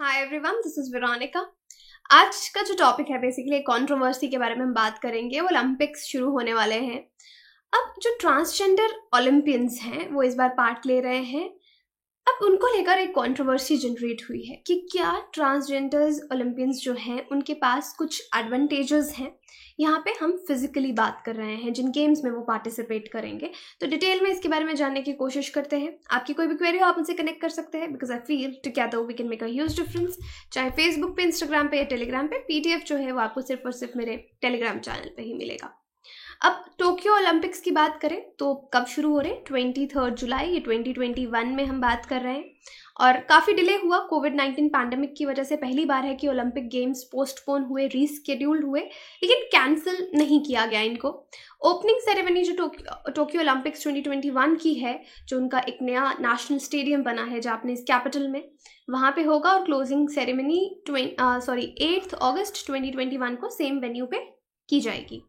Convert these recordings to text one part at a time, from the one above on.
Hi everyone, this is Veronica. आज का जो टॉपिक है बेसिकली एक कंट्रोवर्सी के बारे में हम बात करेंगे। वो ओलंपिक्स शुरू होने वाले हैं। अब जो ट्रांसजेंडर ओलंपियंस हैं वो इस बार पार्ट ले रहे हैं। अब उनको लेकर एक कंट्रोवर्सी जनरेट हुई है कि क्या ट्रांसजेंडर्स ओलंपियंस जो हैं उनके पास कुछ एडवांटेजेस हैं। यहाँ पे हम फिजिकली बात कर रहे हैं जिन गेम्स में वो पार्टिसिपेट करेंगे। तो डिटेल में इसके बारे में जानने की कोशिश करते हैं। आपकी कोई भी क्वेरी हो आप उनसे कनेक्ट कर सकते हैं, because I feel together we can make a huge difference. चाहे फेसबुक पे, इंस्टाग्राम पे या टेलीग्राम पे, पीडीएफ जो है वो आपको सिर्फ और सिर्फ मेरे टेलीग्राम चैनल पे ही मिलेगा। अब टोक्यो ओलंपिक्स की बात करें तो कब शुरू हो रहे हैं? 23 जुलाई, ये 2021 में हम बात कर रहे हैं। और काफ़ी डिले हुआ कोविड-19 पैंडमिक की वजह से। पहली बार है कि ओलंपिक गेम्स पोस्टपोन हुए, रीस्केड्यूल्ड हुए, लेकिन कैंसिल नहीं किया गया इनको। ओपनिंग सेरेमनी जो टोक्यो ओलंपिक्स 2021 की है, जो उनका एक नया नेशनल स्टेडियम बना है जापानीज कैपिटल में, वहाँ पे होगा। और क्लोजिंग सेरेमनी 8 अगस्त 2021 को सेम वेन्यू पे की जाएगी।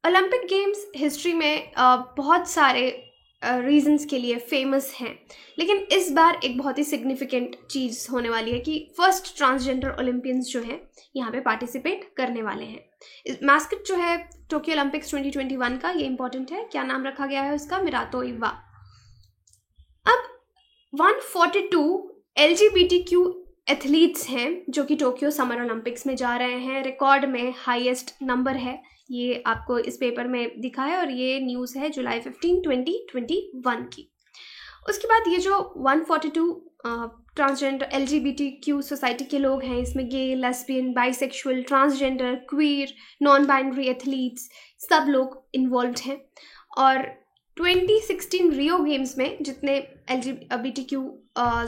ओलंपिक गेम्स हिस्ट्री में बहुत सारे रीजंस के लिए फेमस हैं, लेकिन इस बार एक बहुत ही सिग्निफिकेंट चीज़ होने वाली है कि फर्स्ट ट्रांसजेंडर ओलंपियंस जो हैं यहाँ पे पार्टिसिपेट करने वाले हैं। मैस्कट जो है टोक्यो ओलंपिक्स 2021 का, ये इंपॉर्टेंट है। क्या नाम रखा गया है उसका? मिरातो इवा। अब 142 LGBTQ एथलीट्स हैं जो कि टोक्यो समर ओलंपिक्स में जा रहे हैं। रिकॉर्ड में हाईएस्ट नंबर है, ये आपको इस पेपर में दिखा है और ये न्यूज़ है जुलाई 15, 2021 की। उसके बाद ये जो 142 ट्रांसजेंडर LGBTQ सोसाइटी के लोग हैं, इसमें gay, lesbian, bisexual, transgender, queer, non binary athletes सब लोग इन्वॉल्व हैं। और 2016 रियो गेम्स में जितने LGBTQ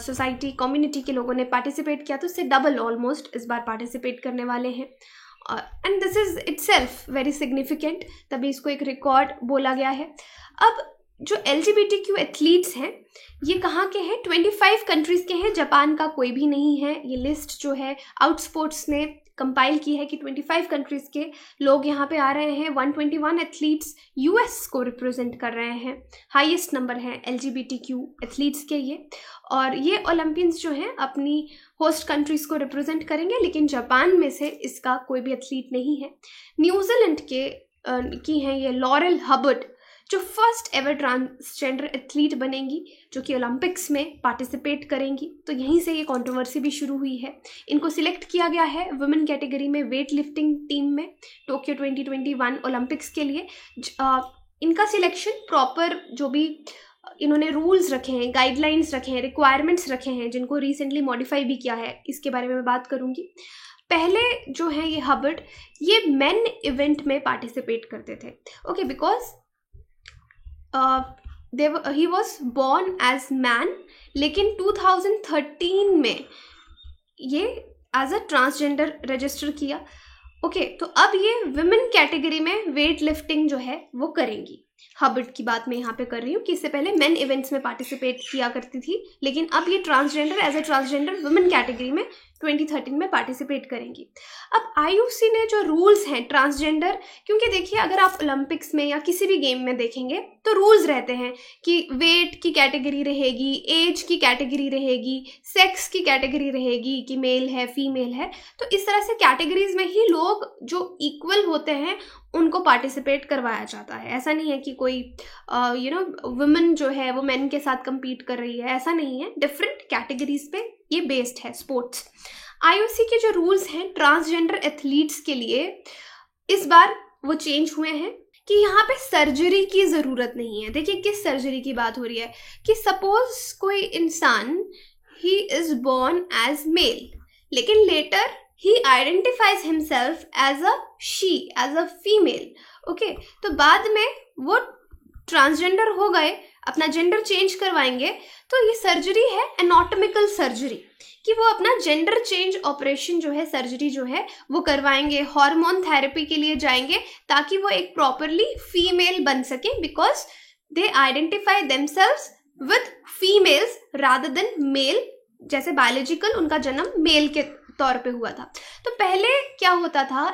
सोसाइटी कम्युनिटी के लोगों ने पार्टिसिपेट किया, तो उससे डबल ऑलमोस्ट इस बार पार्टिसिपेट करने वाले हैं। And this is itself very significant, तभी इसको एक रिकॉर्ड बोला गया है। अब जो LGBTQ एथलीट्स हैं ये कहाँ के हैं? 25 कंट्रीज़ के हैं, जापान का कोई भी नहीं है। ये लिस्ट जो है आउटस्पोर्ट्स ने कंपाइल की है कि 25 कंट्रीज़ के लोग यहाँ पे आ रहे हैं। 121 एथलीट्स US को रिप्रेजेंट कर रहे हैं। हाईएस्ट नंबर है LGBTQ एथलीट्स के ये। और ये ओलंपियंस जो हैं अपनी होस्ट कंट्रीज़ को रिप्रेजेंट करेंगे, लेकिन जापान में से इसका कोई भी एथलीट नहीं है। न्यूजीलैंड की हैं ये लॉरेल हबर्ड, जो फर्स्ट एवर ट्रांसजेंडर एथलीट बनेंगी जो कि ओलंपिक्स में पार्टिसिपेट करेंगी। तो यहीं से ये कंट्रोवर्सी भी शुरू हुई है। इनको सिलेक्ट किया गया है वुमेन कैटेगरी में वेट लिफ्टिंग टीम में टोक्यो 2021 ओलंपिक्स के लिए। इनका सिलेक्शन प्रॉपर जो भी इन्होंने रूल्स रखे हैं, गाइडलाइंस रखे हैं, रिक्वायरमेंट्स रखे हैं, जिनको रिसेंटली मॉडिफाई भी किया है, इसके बारे में मैं बात करूँगी। पहले जो है ये हबर्ड, ये मेन इवेंट में पार्टिसिपेट करते थे। Okay, because he was born as man, लेकिन 2013 में ये एज अ ट्रांसजेंडर रजिस्टर किया। ओके, तो अब ये विमेन कैटेगरी में वेट लिफ्टिंग जो है वो करेंगी। हबर्ड की बात मैं यहाँ पे कर रही हूँ कि इससे पहले मेन इवेंट्स में पार्टिसिपेट किया करती थी, लेकिन अब ये transgender as a transgender women category में 2013 में पार्टिसिपेट करेंगी। अब IOC ने जो रूल्स हैं ट्रांसजेंडर, क्योंकि देखिए अगर आप ओलंपिक्स में या किसी भी गेम में देखेंगे तो रूल्स रहते हैं कि वेट की कैटेगरी रहेगी, एज की कैटेगरी रहेगी, सेक्स की कैटेगरी रहेगी कि मेल है फीमेल है। तो इस तरह से कैटेगरीज में ही लोग जो इक्वल होते हैं उनको पार्टिसिपेट करवाया जाता है। ऐसा नहीं है कि कोई वुमेन जो है वो मेन के साथ compete कर रही है, ऐसा नहीं है। डिफरेंट कैटेगरीज पे ये बेस्ड है स्पोर्ट्स। IOC के जो रूल्स हैं ट्रांसजेंडर एथलीट्स के लिए इस बार वो चेंज हुए हैं कि यहाँ पे सर्जरी की ज़रूरत नहीं है। देखिए किस सर्जरी की बात हो रही है कि सपोज कोई इंसान he is born as male, लेकिन later he identifies himself as a she, as a female. Okay, तो बाद में वो ट्रांसजेंडर हो गए, अपना जेंडर चेंज करवाएंगे, तो ये सर्जरी है एनाटॉमिकल सर्जरी, कि वो अपना जेंडर चेंज ऑपरेशन जो है, सर्जरी जो है वो करवाएंगे। हार्मोन थेरेपी के लिए जाएंगे ताकि वो एक प्रॉपरली फीमेल बन सके, because they identify themselves with females rather than male. जैसे बायोलॉजिकल उनका जन्म मेल के तौर पे हुआ था। तो पहले क्या होता था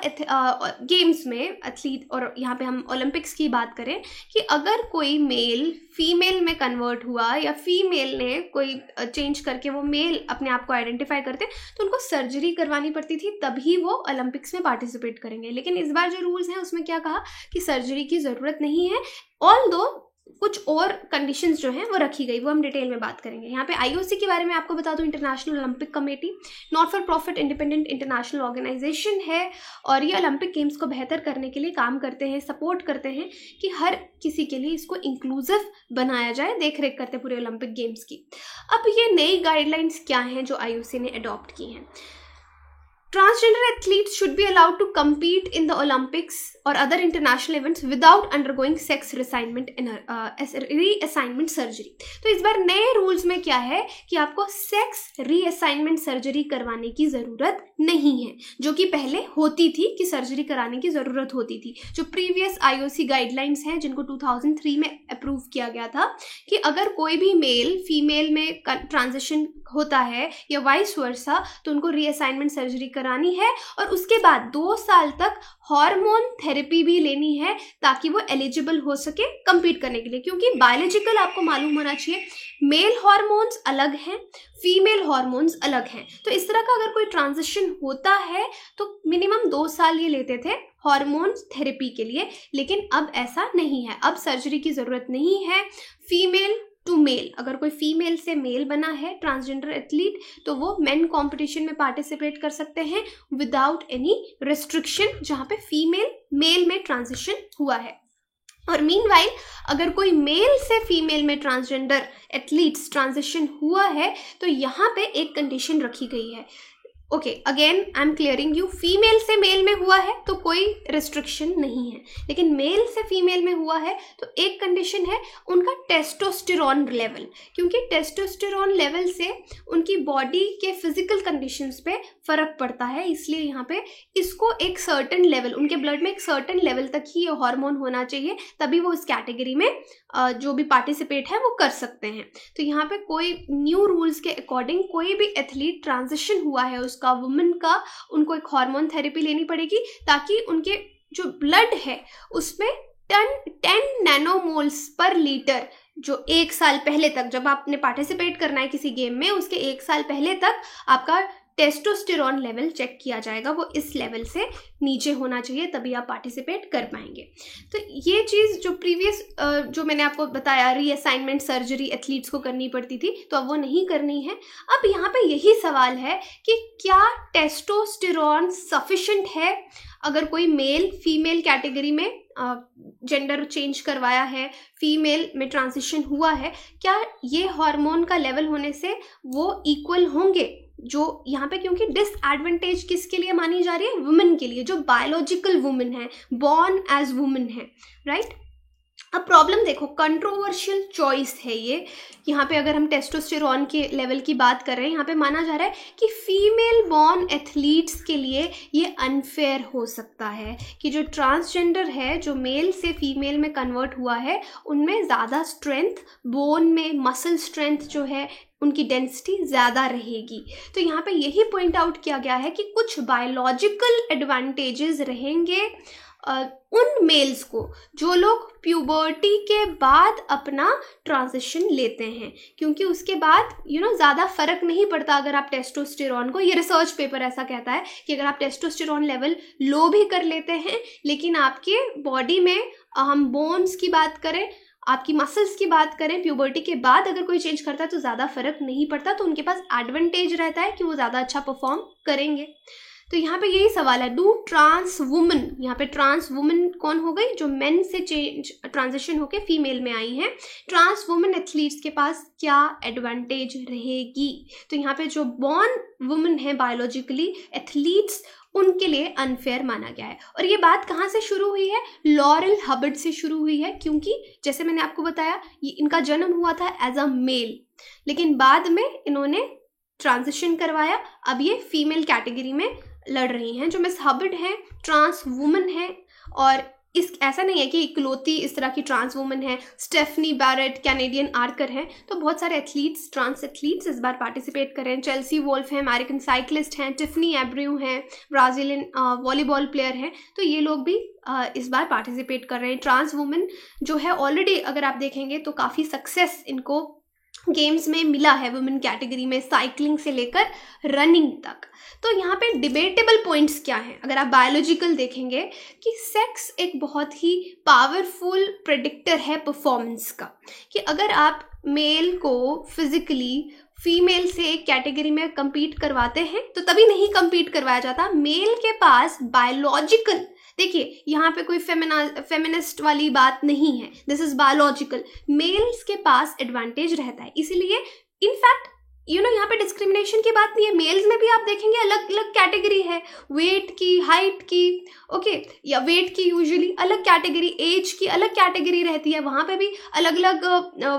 गेम्स में एथलीट, और यहाँ पे हम ओलंपिक्स की बात करें कि अगर कोई मेल फीमेल में कन्वर्ट हुआ या फीमेल ने कोई चेंज करके वो मेल अपने आप को आइडेंटिफाई करते तो उनको सर्जरी करवानी पड़ती थी, तभी वो ओलंपिक्स में पार्टिसिपेट करेंगे। लेकिन इस बार जो रूल्स हैं उसमें क्या कहा कि सर्जरी की ज़रूरत नहीं है, ऑल्दो कुछ और कंडीशंस जो हैं वो रखी गई, वो हम डिटेल में बात करेंगे। यहाँ पे आईओसी के बारे में आपको बता दूं, International Olympic Committee not for profit independent international organisation है और ये ओलंपिक गेम्स को बेहतर करने के लिए काम करते हैं, सपोर्ट करते हैं कि हर किसी के लिए इसको इंक्लूसिव बनाया जाए, देख रेख करते पूरे ओलंपिक गेम्स की। अब ये नई गाइडलाइंस क्या हैं जो आईओसी ने अडॉप्ट की हैं? Transgender athletes should be allowed to compete in the Olympics or other international events without undergoing sex reassignment surgery. तो इस बार नए रूल्स में क्या है कि आपको सेक्स रीअसाइनमेंट सर्जरी करवाने की ज़रूरत नहीं है, जो कि पहले होती थी कि सर्जरी कराने की ज़रूरत होती थी। जो प्रीवियस आईओसी गाइडलाइंस हैं जिनको 2003 में अप्रूव किया गया था कि अगर कोई भी मेल फीमेल में ट्रांजिशन होता है या वाइस वर्सा तो उनको रीअसाइनमेंट सर्जरी करानी है और उसके बाद 2 साल तक हार्मोन थेरेपी भी लेनी है ताकि वो एलिजिबल हो सके compete करने के लिए। क्योंकि बायोलॉजिकल आपको मालूम होना चाहिए, मेल हार्मोन्स अलग हैं, फीमेल हार्मोन्स अलग हैं। तो इस तरह का अगर कोई ट्रांजिशन होता है तो मिनिमम 2 साल ये लेते थे हार्मोन थेरेपी के लिए, लेकिन अब ऐसा नहीं है, अब सर्जरी की ज़रूरत नहीं है। फीमेल टू मेल, अगर कोई फीमेल से मेल बना है ट्रांसजेंडर एथलीट तो वो मेन कंपटीशन में पार्टिसिपेट कर सकते हैं विदाउट एनी रिस्ट्रिक्शन, जहाँ पे फीमेल मेल में ट्रांजिशन हुआ है। और मीनवाइल अगर कोई मेल से फीमेल में ट्रांसजेंडर एथलीट्स ट्रांजिशन हुआ है तो यहाँ पे एक कंडीशन रखी गई है। Okay, again I am clearing you, female से मेल में हुआ है तो कोई रिस्ट्रिक्शन नहीं है, लेकिन मेल से फीमेल में हुआ है तो एक कंडीशन है उनका टेस्टोस्टेरॉन लेवल, क्योंकि टेस्टोस्टेरॉन लेवल से उनकी बॉडी के फिजिकल कंडीशंस पे फर्क पड़ता है। इसलिए यहाँ पे इसको एक सर्टेन लेवल, उनके ब्लड में एक सर्टेन लेवल तक ही ये हार्मोन होना चाहिए, तभी वो इस कैटेगरी में जो भी पार्टिसिपेट है वो कर सकते हैं। तो यहाँ पे कोई न्यू रूल्स के अकॉर्डिंग कोई भी एथलीट ट्रांजिशन हुआ है उसका, वुमेन का, उनको एक हार्मोन थेरेपी लेनी पड़ेगी ताकि उनके जो ब्लड है उसमें 10 नैनोमोल्स पर लीटर, जो 1 साल पहले तक, जब आपने पार्टिसिपेट करना है किसी गेम में उसके 1 साल पहले तक आपका टेस्टोस्टेरॉन लेवल चेक किया जाएगा, वो इस लेवल से नीचे होना चाहिए, तभी आप पार्टिसिपेट कर पाएंगे। तो ये चीज़ जो प्रीवियस जो मैंने आपको बताया रीअसाइनमेंट सर्जरी एथलीट्स को करनी पड़ती थी तो अब वो नहीं करनी है। अब यहाँ पे यही सवाल है कि क्या टेस्टोस्टेरॉन सफिशिएंट है? अगर कोई मेल फीमेल कैटेगरी में जेंडर चेंज करवाया है, फीमेल में ट्रांजिशन हुआ है, क्या ये हार्मोन का लेवल होने से वो इक्वल होंगे? जो यहाँ पे क्योंकि डिसएडवांटेज किसके लिए मानी जा रही है? वुमेन के लिए, जो बायोलॉजिकल वुमेन है, बॉर्न एज वुमेन है, राइट। अब प्रॉब्लम देखो, कंट्रोवर्शियल चॉइस है ये। यहाँ पे अगर हम टेस्टोस्टेरॉन के लेवल की बात कर रहे हैं, यहाँ पे माना जा रहा है कि फीमेल बॉर्न एथलीट्स के लिए ये अनफेयर हो सकता है कि जो ट्रांसजेंडर है, जो मेल से फीमेल में कन्वर्ट हुआ है, उनमें ज़्यादा स्ट्रेंथ, बोन में मसल स्ट्रेंथ जो है उनकी डेंसिटी ज़्यादा रहेगी। तो यहाँ पे यही पॉइंट आउट किया गया है कि कुछ बायोलॉजिकल एडवांटेजेस रहेंगे उन मेल्स को जो लोग प्यूबर्टी के बाद अपना ट्रांजिशन लेते हैं, क्योंकि उसके बाद ज़्यादा फर्क नहीं पड़ता अगर आप टेस्टोस्टेरॉन को, ये रिसर्च पेपर ऐसा कहता है कि अगर आप टेस्टोस्टेरॉन लेवल लो भी कर लेते हैं लेकिन आपके बॉडी में, हम बोन्स की बात करें, आपकी मसल्स की बात करें, प्यूबर्टी के बाद अगर कोई चेंज करता है तो ज़्यादा फर्क नहीं पड़ता, तो उनके पास एडवांटेज रहता है कि वो ज़्यादा अच्छा परफॉर्म करेंगे। तो यहाँ पे यही सवाल है, डू ट्रांस वुमेन, यहाँ पे ट्रांस वुमेन कौन हो गई? जो मेन से चेंज ट्रांजिशन होके फीमेल में आई हैं। ट्रांस वुमेन एथलीट्स के पास क्या एडवांटेज रहेगी? तो यहाँ पे जो बॉर्न वुमेन है बायोलॉजिकली एथलीट्स, उनके लिए अनफेयर माना गया है। और ये बात कहाँ से शुरू हुई है? लॉरेल हबर्ड से शुरू हुई है, क्योंकि जैसे मैंने आपको बताया ये इनका जन्म हुआ था एज अ मेल, लेकिन बाद में इन्होंने ट्रांजिशन करवाया, अब ये फीमेल कैटेगरी में लड़ रही हैं। जो मिस हबर्ड हैं ट्रांस वुमन हैं और इस ऐसा नहीं है कि इकलौती इस तरह की ट्रांस वुमन है। स्टेफनी बैरेट कैनेडियन आर्कर है, तो बहुत सारे एथलीट्स, ट्रांस एथलीट्स इस बार पार्टिसिपेट कर रहे हैं। चेल्सी वोल्फ है, अमेरिकन साइकिलिस्ट हैं, टिफनी एब्र्यू हैं, ब्राज़ीलियन वॉलीबॉल प्लेयर हैं, तो ये लोग भी इस बार पार्टिसिपेट कर रहे हैं। ट्रांस वुमन जो है ऑलरेडी अगर आप देखेंगे तो काफ़ी सक्सेस इनको गेम्स में मिला है वुमेन कैटेगरी में, साइकिलिंग से लेकर रनिंग तक। तो यहाँ पे डिबेटेबल पॉइंट्स क्या हैं, अगर आप बायोलॉजिकल देखेंगे कि सेक्स एक बहुत ही पावरफुल प्रेडिक्टर है परफॉर्मेंस का, कि अगर आप मेल को फिजिकली फीमेल से एक कैटेगरी में compete करवाते हैं तो तभी नहीं compete करवाया जाता। मेल के पास बायोलॉजिकल, देखिए यहाँ पे कोई फेमिनिस्ट वाली बात नहीं है, दिस इज बायोलॉजिकल, मेल्स के पास एडवांटेज रहता है। इसीलिए इनफैक्ट यहाँ पे डिस्क्रिमिनेशन की बात नहीं है, मेल्स में भी आप देखेंगे अलग अलग कैटेगरी है, वेट की, हाइट की, ओके, या वेट की यूजुअली अलग कैटेगरी, एज की अलग कैटेगरी रहती है, वहाँ पे भी अलग अलग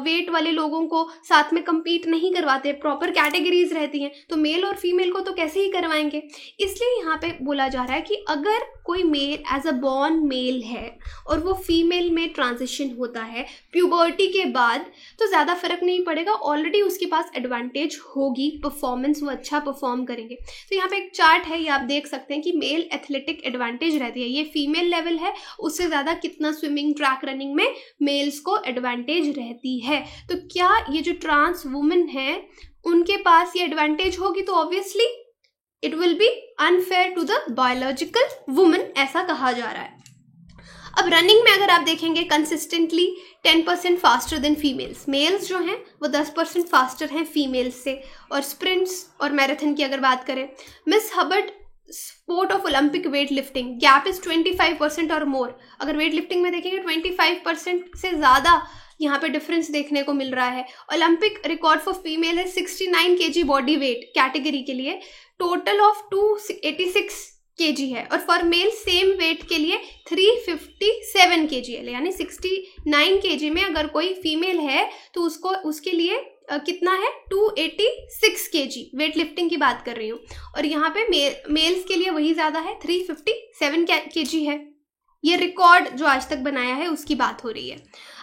वेट वाले लोगों को साथ में compete नहीं करवाते, प्रॉपर कैटेगरीज रहती हैं, तो मेल और फीमेल को तो कैसे ही करवाएंगे। इसलिए यहाँ पे बोला जा रहा है कि अगर कोई male as a born male है और वो फीमेल में ट्रांजिशन होता है प्यूबर्टी के बाद, तो ज़्यादा फर्क नहीं पड़ेगा, ऑलरेडी उसके पास एडवांटेज होगी, परफॉर्मेंस वो अच्छा परफॉर्म करेंगे। तो यहाँ पे एक चार्ट है, ये आप देख सकते हैं कि मेल एथलेटिक एडवांटेज रहती है, ये फीमेल लेवल है, उससे ज़्यादा कितना स्विमिंग, ट्रैक, रनिंग में मेल्स को एडवांटेज रहती है। तो क्या ये जो ट्रांस वुमेन है उनके पास ये एडवांटेज होगी, तो obviously it will be unfair to the biological woman, ऐसा कहा जा रहा है। अब रनिंग में अगर आप देखेंगे consistently 10% faster than females, males जो हैं वो 10% फास्टर हैं फीमेल्स से। और स्प्रिंट्स और मैराथन की अगर बात करें, Miss Hubbard sport of Olympic weight lifting gap is 25% और मोर। अगर वेट लिफ्टिंग में देखेंगे 25% से ज़्यादा यहाँ पे डिफरेंस देखने को मिल रहा है। ओलंपिक रिकॉर्ड फॉर फीमेल है 69 kg बॉडी वेट कैटेगरी के लिए, टोटल ऑफ 286 kg है, और फॉर मेल सेम वेट के लिए 357 kg है, यानी 69 kg में अगर कोई फीमेल है तो उसके लिए कितना है 286 kg, वेट लिफ्टिंग की बात कर रही हूँ, और यहाँ पे मेल्स के लिए वही ज़्यादा है, 357 kg है। ये रिकॉर्ड जो आज तक बनाया है उसकी बात हो रही है।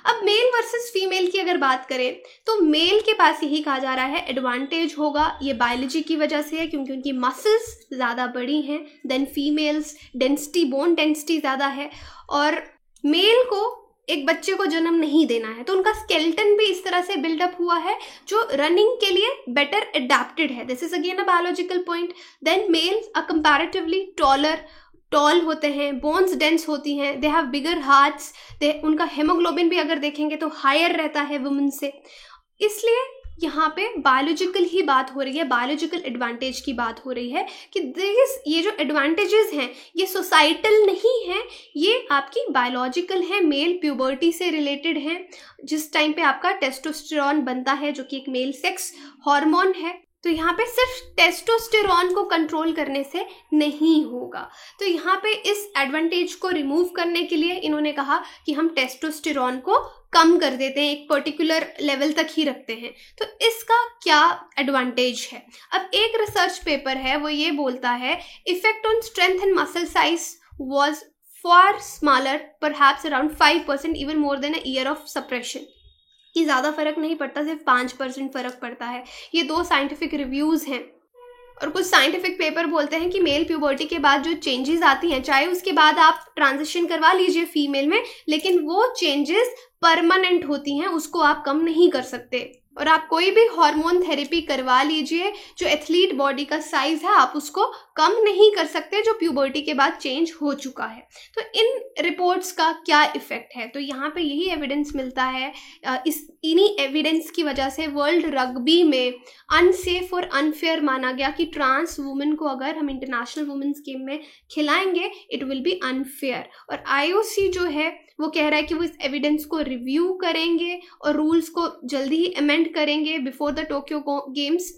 अब मेल वर्सेस फीमेल की अगर बात करें तो मेल के पास यही कहा जा रहा है एडवांटेज होगा, ये बायोलॉजी की वजह से है, क्योंकि उनकी मसल्स ज़्यादा बड़ी हैं than females, density, bone density ज़्यादा है, और मेल को एक बच्चे को जन्म नहीं देना है, तो उनका स्केलेटन भी इस तरह से बिल्डअप हुआ है जो रनिंग के लिए बेटर एडेप्टेड है। This is again a biological point. Then males are comparatively tall होते हैं, बोन्स डेंस होती हैं, दे हैव बिगर हार्ट्स, उनका हेमोग्लोबिन भी अगर देखेंगे तो हायर रहता है वुमेन से। इसलिए यहाँ पे बायोलॉजिकल ही बात हो रही है, बायोलॉजिकल एडवांटेज की बात हो रही है कि ये जो एडवांटेजेस हैं ये सोसाइटल नहीं है, ये आपकी बायोलॉजिकल है, मेल प्यूबर्टी से रिलेटेड है, जिस टाइम पे आपका टेस्टोस्टेरॉन बनता है जो कि एक मेल सेक्स हार्मोन है। तो यहाँ पे सिर्फ टेस्टोस्टेरॉन को कंट्रोल करने से नहीं होगा, तो यहाँ पे इस एडवांटेज को रिमूव करने के लिए इन्होंने कहा कि हम टेस्टोस्टेरॉन को कम कर देते हैं, एक पर्टिकुलर लेवल तक ही रखते हैं। तो इसका क्या एडवांटेज है? अब एक रिसर्च पेपर है वो ये बोलता है effect on strength and muscle size was for smaller perhaps around 5% even more than a year of suppression, कि ज़्यादा फर्क नहीं पड़ता, सिर्फ 5% फर्क पड़ता है। ये 2 साइंटिफिक रिव्यूज़ हैं, और कुछ साइंटिफिक पेपर बोलते हैं कि मेल प्यूबर्टी के बाद जो चेंजेस आती हैं, चाहे उसके बाद आप ट्रांजिशन करवा लीजिए फीमेल में, लेकिन वो चेंजेस परमानेंट होती हैं, उसको आप कम नहीं कर सकते। और आप कोई भी हार्मोन थेरेपी करवा लीजिए, जो एथलीट बॉडी का साइज है आप उसको कम नहीं कर सकते, जो प्यूबर्टी के बाद चेंज हो चुका है। तो इन रिपोर्ट्स का क्या इफेक्ट है? तो यहाँ पे यही एविडेंस मिलता है, इन्हीं एविडेंस की वजह से वर्ल्ड रग्बी में अनसेफ और अनफेयर माना गया कि ट्रांस वुमेन को अगर हम इंटरनेशनल वुमेन्स गेम में खिलाएंगे इट विल बी अनफेयर। और IOC जो है वो कह रहा है कि वो इस एविडेंस को रिव्यू करेंगे और रूल्स को जल्दी ही अमेंड करेंगे बिफोर द टोक्यो गेम्स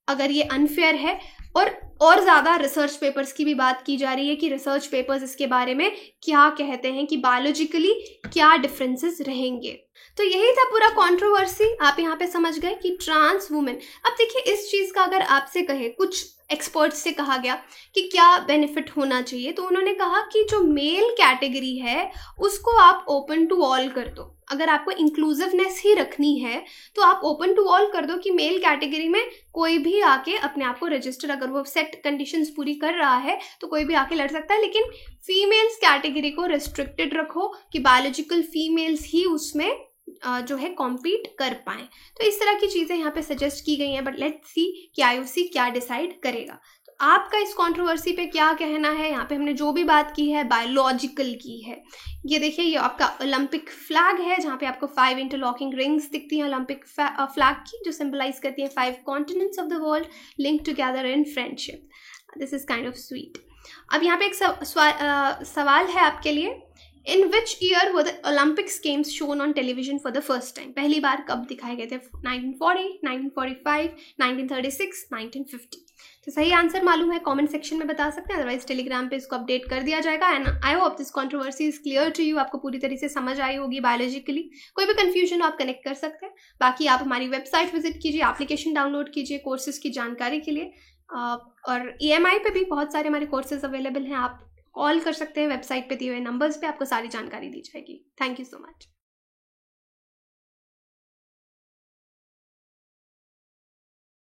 अगर ये अनफेयर है। और ज़्यादा रिसर्च पेपर्स की भी बात की जा रही है कि रिसर्च पेपर्स इसके बारे में क्या कहते हैं कि बायोलॉजिकली क्या डिफरेंसेस रहेंगे। तो यही था पूरा कंट्रोवर्सी। आप यहाँ पे समझ गए कि ट्रांस वुमेन, अब देखिए इस चीज़ का अगर आपसे कहे, कुछ एक्सपर्ट्स से कहा गया कि क्या बेनिफिट होना चाहिए, तो उन्होंने कहा कि जो मेल कैटेगरी है उसको आप ओपन टू ऑल कर दो। अगर आपको इंक्लूसिवनेस ही रखनी है तो आप ओपन टू ऑल कर दो कि मेल कैटेगरी में कोई भी आके अपने आप को रजिस्टर, अगर वो सेट कंडीशंस पूरी कर रहा है तो कोई भी आके लड़ सकता है, लेकिन फीमेल्स कैटेगरी को रेस्ट्रिक्टेड रखो कि बायोलॉजिकल फीमेल्स ही उसमें जो है कॉम्पीट कर पाएँ। तो इस तरह की चीज़ें यहाँ पे सजेस्ट की गई हैं, बट लेट्स सी कि आईओसी क्या डिसाइड करेगा। तो आपका इस कंट्रोवर्सी पे क्या कहना है? यहाँ पे हमने जो भी बात की है बायोलॉजिकल की है। ये देखिए, ये आपका ओलंपिक फ्लैग है जहाँ पे आपको 5 इंटरलॉकिंग रिंग्स दिखती हैं ओलंपिक फ्लैग की, जो सिंबलाइज करती है 5 continents of the world link together in friendship. This is kind of sweet. अब यहाँ पे एक सवाल है आपके लिए। In which year were the Olympics games shown on television for the first time? पहली बार कब दिखाए गए थे? 1940, 1945, 1936, 1950? तो सही आंसर मालूम है कमेंट सेक्शन में बता सकते हैं, अदरवाइज टेलीग्राम पे इसको अपडेट कर दिया जाएगा। And I hope this controversy is clear to you, आपको पूरी तरीके से समझ आई होगी बायोलॉजिकली। कोई भी कंफ्यूजन हो आप कनेक्ट कर सकते हैं। बाकी आप हमारी वेबसाइट विजिट कीजिए, एप्लीकेशन डाउनलोड कीजिए कोर्सेज की जानकारी के लिए, और EMI पे भी बहुत सारे हमारे कोर्सेज अवेलेबल हैं। आप कॉल कर सकते हैं वेबसाइट पे दिए हुए नंबर्स पे, आपको सारी जानकारी दी जाएगी। Thank you so much.